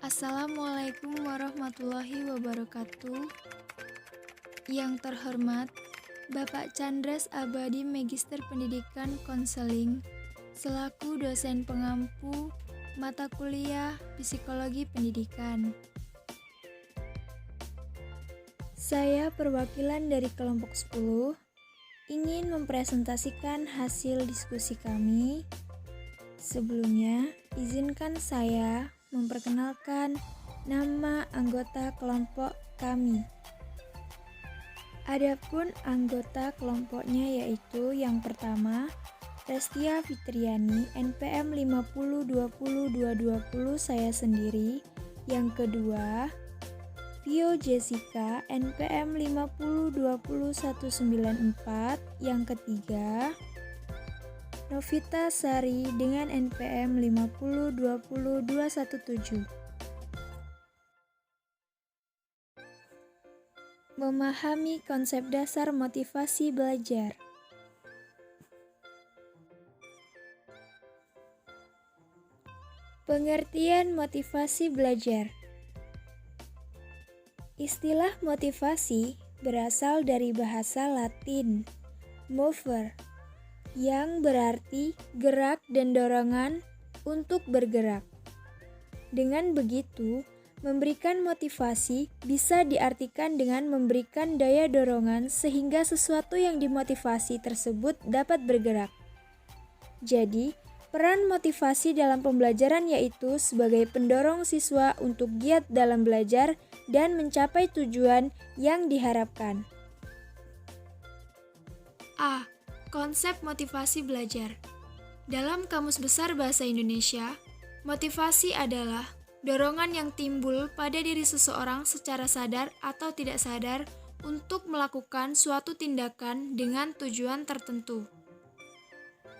Assalamualaikum warahmatullahi wabarakatuh. Yang terhormat, Bapak Chandras Abadi Magister Pendidikan Konseling, selaku dosen pengampu mata kuliah Psikologi Pendidikan. Saya perwakilan dari kelompok 10, ingin mempresentasikan hasil diskusi kami. Sebelumnya, izinkan saya memperkenalkan nama anggota kelompok kami. Adapun anggota kelompoknya yaitu yang pertama, Restia Fitriani, NPM 5020220 saya sendiri. Yang kedua, Vio Jessica, NPM 5020194. Yang ketiga, Novita Sari dengan NPM 5020217. Memahami konsep dasar motivasi belajar. Pengertian motivasi belajar. Istilah motivasi berasal dari bahasa Latin, mover, yang berarti gerak dan dorongan untuk bergerak. Dengan begitu, memberikan motivasi bisa diartikan dengan memberikan daya dorongan sehingga sesuatu yang dimotivasi tersebut dapat bergerak. Jadi, peran motivasi dalam pembelajaran yaitu sebagai pendorong siswa untuk giat dalam belajar dan mencapai tujuan yang diharapkan. A. Konsep motivasi belajar. Dalam Kamus Besar Bahasa Indonesia, motivasi adalah dorongan yang timbul pada diri seseorang secara sadar atau tidak sadar untuk melakukan suatu tindakan dengan tujuan tertentu.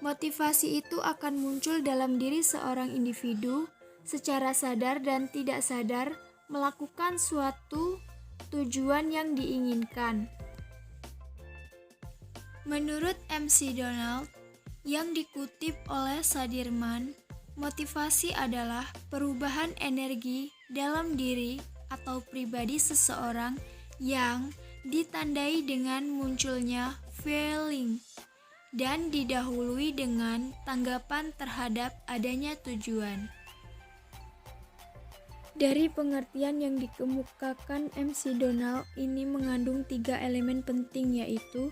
Motivasi itu akan muncul dalam diri seorang individu secara sadar dan tidak sadar melakukan suatu tujuan yang diinginkan. Menurut MC Donald yang dikutip oleh Sadirman, motivasi adalah perubahan energi dalam diri atau pribadi seseorang yang ditandai dengan munculnya feeling dan didahului dengan tanggapan terhadap adanya tujuan. Dari pengertian yang dikemukakan MC Donald ini mengandung 3 elemen penting yaitu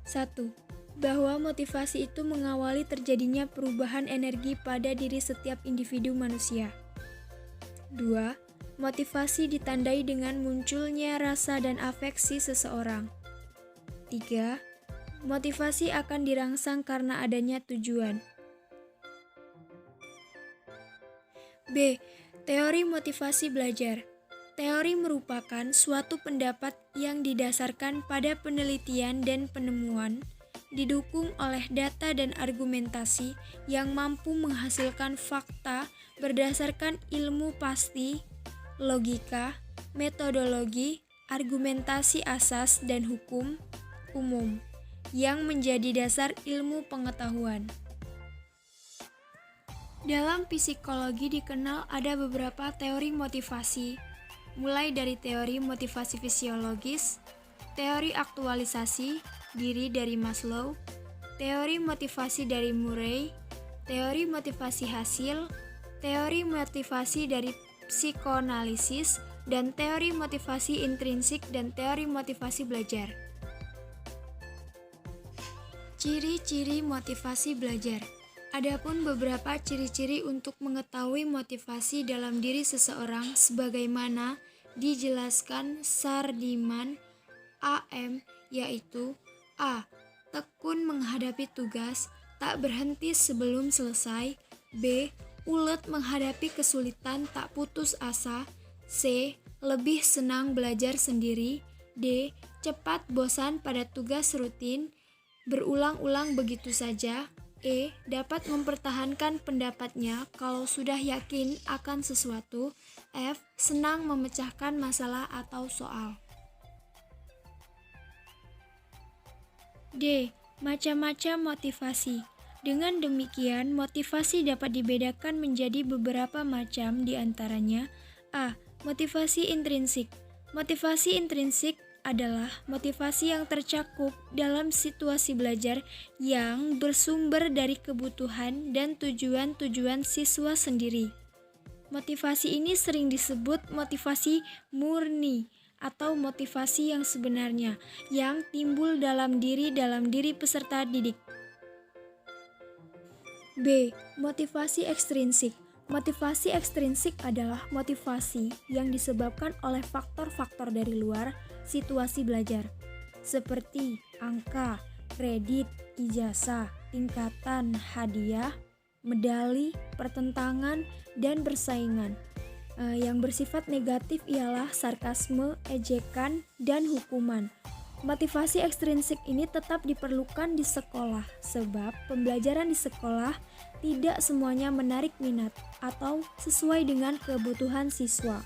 1. Bahwa motivasi itu mengawali terjadinya perubahan energi pada diri setiap individu manusia. 2. Motivasi ditandai dengan munculnya rasa dan afeksi seseorang. 3. Motivasi akan dirangsang karena adanya tujuan. B. Teori motivasi belajar. Teori merupakan suatu pendapat yang didasarkan pada penelitian dan penemuan, didukung oleh data dan argumentasi yang mampu menghasilkan fakta berdasarkan ilmu pasti, logika, metodologi, argumentasi asas dan hukum umum yang menjadi dasar ilmu pengetahuan. Dalam psikologi dikenal ada beberapa teori motivasi, mulai dari teori motivasi fisiologis, teori aktualisasi diri dari Maslow, teori motivasi dari Murray, teori motivasi hasil, teori motivasi dari psikoanalisis, dan teori motivasi intrinsik dan teori motivasi belajar. Ciri-ciri motivasi belajar. Adapun beberapa ciri-ciri untuk mengetahui motivasi dalam diri seseorang sebagaimana dijelaskan Sadirman AM, yaitu A. Tekun menghadapi tugas, tak berhenti sebelum selesai. B. Ulet menghadapi kesulitan, tak putus asa. C. Lebih senang belajar sendiri. D. Cepat bosan pada tugas rutin, berulang-ulang begitu saja. E. Dapat mempertahankan pendapatnya kalau sudah yakin akan sesuatu. F. Senang memecahkan masalah atau soal. D. Macam-macam motivasi. Dengan demikian, motivasi dapat dibedakan menjadi beberapa macam, di antaranya A. Motivasi intrinsik. Motivasi intrinsik adalah motivasi yang tercakup dalam situasi belajar yang bersumber dari kebutuhan dan tujuan-tujuan siswa sendiri. Motivasi ini sering disebut motivasi murni atau motivasi yang sebenarnya yang timbul dalam diri peserta didik. B. Motivasi ekstrinsik. Motivasi ekstrinsik adalah motivasi yang disebabkan oleh faktor-faktor dari luar situasi belajar, seperti angka, kredit, ijazah, tingkatan, hadiah, medali, pertentangan, dan persaingan. Yang bersifat negatif ialah sarkasme, ejekan, dan hukuman. Motivasi ekstrinsik ini tetap diperlukan di sekolah, sebab pembelajaran di sekolah tidak semuanya menarik minat atau sesuai dengan kebutuhan siswa.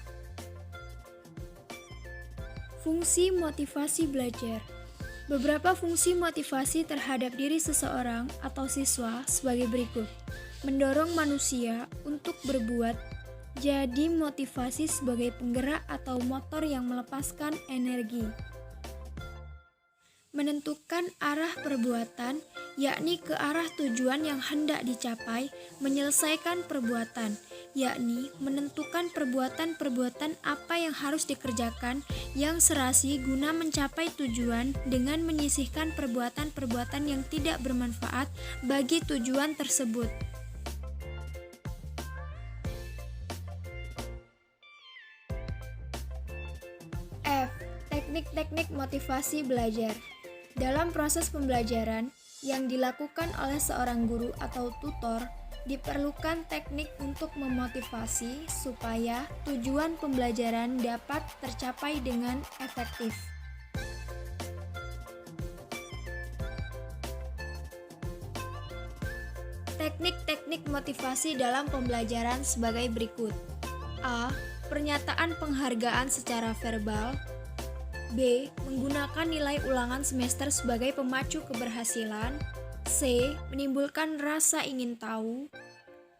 Fungsi motivasi belajar. Beberapa fungsi motivasi terhadap diri seseorang atau siswa sebagai berikut. Mendorong manusia untuk berbuat. Jadi motivasi sebagai penggerak atau motor yang melepaskan energi. Menentukan arah perbuatan, yakni ke arah tujuan yang hendak dicapai, menyelesaikan perbuatan, yakni menentukan perbuatan-perbuatan apa yang harus dikerjakan yang serasi guna mencapai tujuan dengan menyisihkan perbuatan-perbuatan yang tidak bermanfaat bagi tujuan tersebut. F. Teknik-teknik motivasi belajar. Dalam proses pembelajaran yang dilakukan oleh seorang guru atau tutor, diperlukan teknik untuk memotivasi supaya tujuan pembelajaran dapat tercapai dengan efektif. Teknik-teknik motivasi dalam pembelajaran sebagai berikut. A. Pernyataan penghargaan secara verbal. B. Menggunakan nilai ulangan semester sebagai pemacu keberhasilan. C. Menimbulkan rasa ingin tahu.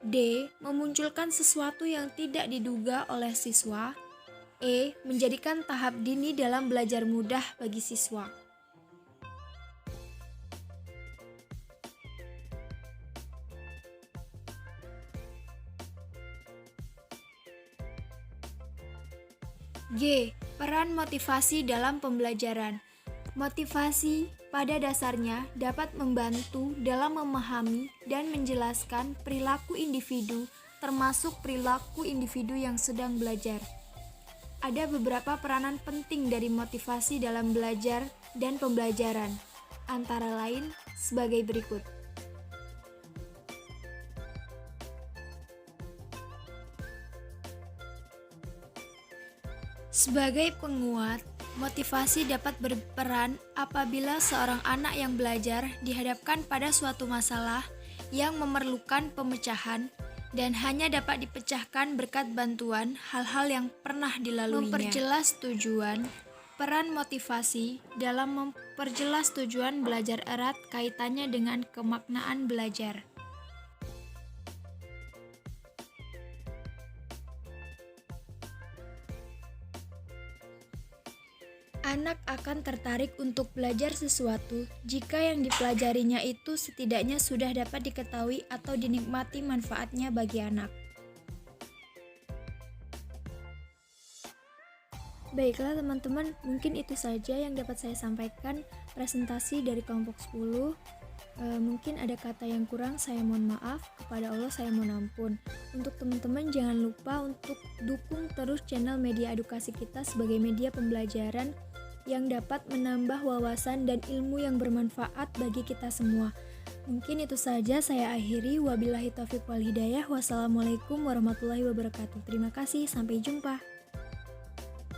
D. Memunculkan sesuatu yang tidak diduga oleh siswa. E. Menjadikan tahap dini dalam belajar mudah bagi siswa. G. Peran motivasi dalam pembelajaran. Motivasi pada dasarnya dapat membantu dalam memahami dan menjelaskan perilaku individu, termasuk perilaku individu yang sedang belajar. Ada beberapa peranan penting dari motivasi dalam belajar dan pembelajaran, antara lain sebagai berikut. Sebagai penguat, motivasi dapat berperan apabila seorang anak yang belajar dihadapkan pada suatu masalah yang memerlukan pemecahan dan hanya dapat dipecahkan berkat bantuan hal-hal yang pernah dilaluinya. Memperjelas tujuan. Peran motivasi dalam memperjelas tujuan belajar erat kaitannya dengan kemaknaan belajar. Anak akan tertarik untuk belajar sesuatu jika yang dipelajarinya itu setidaknya sudah dapat diketahui atau dinikmati manfaatnya bagi anak. Baiklah teman-teman, mungkin itu saja yang dapat saya sampaikan presentasi dari kelompok 10. Mungkin ada kata yang kurang, saya mohon maaf. Kepada Allah saya mohon ampun. Untuk teman-teman jangan lupa untuk dukung terus channel media edukasi kita sebagai media pembelajaran yang dapat menambah wawasan dan ilmu yang bermanfaat bagi kita semua. Mungkin itu saja saya akhiri. Wabillahi taufiq wal hidayah. Wassalamualaikum warahmatullahi wabarakatuh. Terima kasih, sampai jumpa.